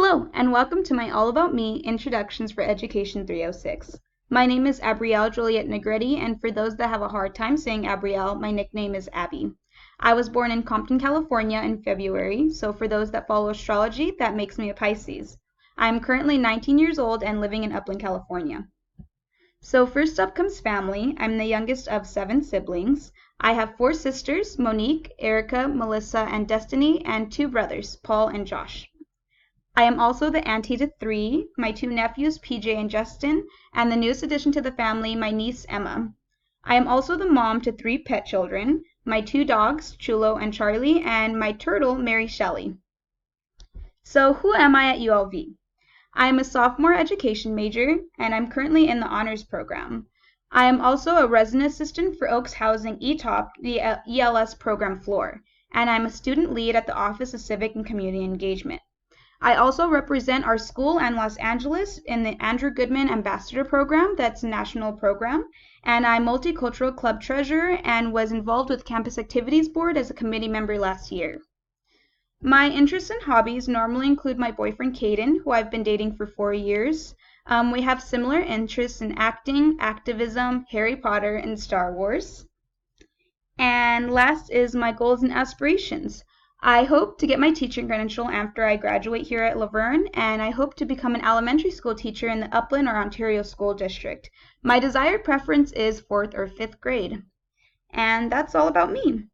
Hello, and welcome to my All About Me Introductions for Education 306. My name is Abrielle Juliet Negretti, and for those that have a hard time saying Abrielle, my nickname is Abby. I was born in Compton, California in February, so for those that follow astrology, that makes me a Pisces. I'm currently 19 years old and living in Upland, California. So first up comes family. I'm the youngest of 7 siblings. I have 4 sisters, Monique, Erica, Melissa, and Destiny, and 2 brothers, Paul and Josh. I am also the auntie to 3, my 2 nephews, PJ and Justin, and the newest addition to the family, my niece, Emma. I am also the mom to 3 pet children, my 2 dogs, Chulo and Charlie, and my turtle, Mary Shelley. So who am I at ULV? I am a sophomore education major, and I'm currently in the honors program. I am also a resident assistant for Oaks Housing ETOP, the ELS program floor, and I'm a student lead at the Office of Civic and Community Engagement. I also represent our school and Los Angeles in the Andrew Goodman Ambassador Program, that's a national program, and I'm Multicultural Club Treasurer and was involved with Campus Activities Board as a committee member last year. My interests and hobbies normally include my boyfriend Caden, who I've been dating for 4 years. We have similar interests in acting, activism, Harry Potter, and Star Wars. And last is my goals and aspirations. I hope to get my teaching credential after I graduate here at Laverne, and I hope to become an elementary school teacher in the Upland or Ontario School District. My desired preference is 4th or 5th grade. And that's all about me.